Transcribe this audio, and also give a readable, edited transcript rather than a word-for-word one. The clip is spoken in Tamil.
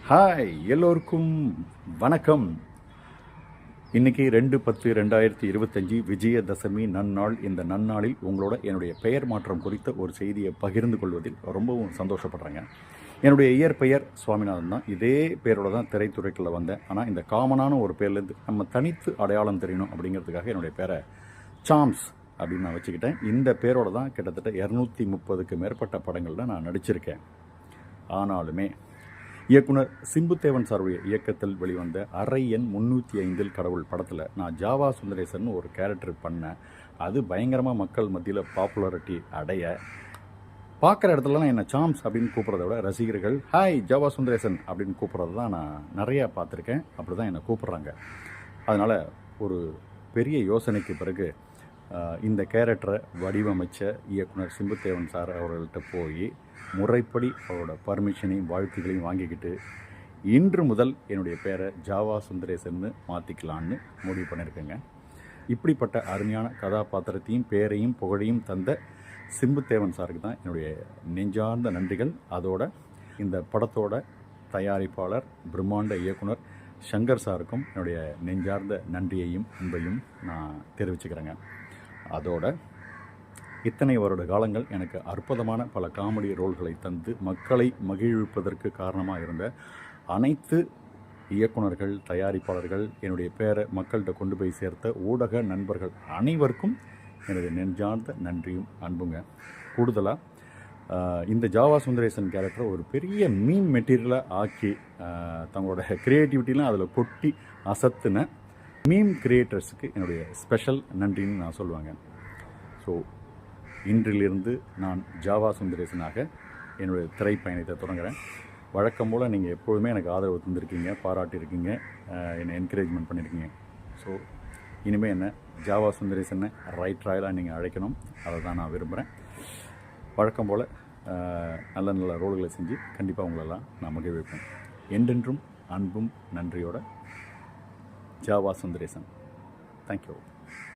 ஹாய் எல்லோருக்கும் வணக்கம். இன்னைக்கு 2/10/2025 விஜயதசமி நன்னாள். இந்த நன்னாளில் உங்களோட என்னுடைய பெயர் மாற்றம் குறித்த ஒரு செய்தியை பகிர்ந்து கொள்வதில் ரொம்பவும் சந்தோஷப்படுறேங்க. என்னுடைய இயற்பெயர் சுவாமிநாதன் தான். இதே பேரோட தான் திரைத்துறைக்குள்ள வந்தேன். ஆனால் இந்த காமனான ஒரு பேர்லேருந்து நம்ம தனித்து அடையாளம் தெரியணும் அப்படிங்கிறதுக்காக என்னுடைய பேரை சாம்ஸ் அப்படின்னு நான் வச்சுக்கிட்டேன். இந்த பேரோட தான் கிட்டத்தட்ட 230க்கு மேற்பட்ட படங்களில் நான் நடிச்சிருக்கேன். ஆனாலுமே இயக்குனர் சிம்புதேவன் சாருடைய இயக்கத்தில் வெளிவந்த அறை எண் 305 கடவுள் படத்தில் நான் ஜாவா சுந்தரேசன் ஒரு கேரக்டர் பண்ணேன். அது பயங்கரமாக மக்கள் மத்தியில் பாப்புலாரிட்டி அடைய, பார்க்குற இடத்துலலாம் என்னை சாம்ஸ் அப்படின்னு கூப்பிட்றத விட ரசிகர்கள் ஹாய் ஜாவா சுந்தரேசன் அப்படின்னு கூப்பிட்றது தான் நான் நிறையா பார்த்துருக்கேன். அப்படி தான் என்னை கூப்பிட்றாங்க. அதனால் ஒரு பெரிய யோசனைக்கு பிறகு இந்த கேரக்டரை வடிவமைச்ச இயக்குனர் சிம்புதேவன் சார் அவர்கள்ட்ட போய் முறைப்படி அவரோட பர்மிஷனையும் வாழ்த்துக்களையும் வாங்கிக்கிட்டு இன்று முதல் என்னுடைய பேரை ஜாவா சுந்தரேசன்னு மாற்றிக்கலான்னு முடிவு பண்ணியிருக்கேங்க. இப்படிப்பட்ட அருமையான கதாபாத்திரத்தையும் பேரையும் புகழையும் தந்த சிம்புதேவன் சாருக்கு தான் என்னுடைய நெஞ்சார்ந்த நன்றிகள். அதோட இந்த படத்தோட தயாரிப்பாளர் பிரம்மாண்ட இயக்குனர் சங்கர் சாருக்கும் என்னுடைய நெஞ்சார்ந்த நன்றியையும் அன்பையும் நான் தெரிவிச்சுக்கிறேங்க. அதோட இத்தனை வருட காலங்கள் எனக்கு அற்புதமான பல காமெடி ரோல்களை தந்து மக்களை மகிழ்விப்பதற்கு காரணமாக இருந்த அனைத்து இயக்குனர்கள், தயாரிப்பாளர்கள், என்னுடைய பேரை மக்கள்கிட்ட கொண்டு போய் சேர்த்த ஊடக நண்பர்கள் அனைவருக்கும் எனது நெஞ்சார்ந்த நன்றியும் அன்புங்க. கூடுதலாக இந்த ஜாவா சுந்தரேசன் கேரக்டரை ஒரு பெரிய மீம் மெட்டீரியலாக ஆக்கி தங்களோட க்ரியேட்டிவிட்டிலாம் அதில் கொட்டி அசத்துன மீம் கிரியேட்டர்ஸுக்கு என்னுடைய ஸ்பெஷல் நன்றின்னு நான் சொல்லுவேங்க. ஸோ இன்றிலிருந்து நான் ஜாவா சுந்தரேசனாக என்னுடைய திரைப்பயணத்தை தொடங்குகிறேன். வழக்கம் போல் நீங்கள் எப்போதுமே எனக்கு ஆதரவு தந்திருக்கீங்க, பாராட்டியிருக்கீங்க, என்னை என்கரேஜ்மெண்ட் பண்ணியிருக்கீங்க. ஸோ இனிமேல் என்ன ஜாவா சுந்தரேசனை ரைட் ராயலாக நீங்கள் அழைக்கணும், அதை தான் நான் விரும்புகிறேன். வழக்கம் போல் நல்ல நல்ல ரோல்களை செஞ்சு கண்டிப்பாக உங்களெல்லாம் நான் மகிழ்விப்பேன். என்றென்றும் அன்பும் நன்றியோட ஜாவா சுந்தரேசன். தேங்க்யூ.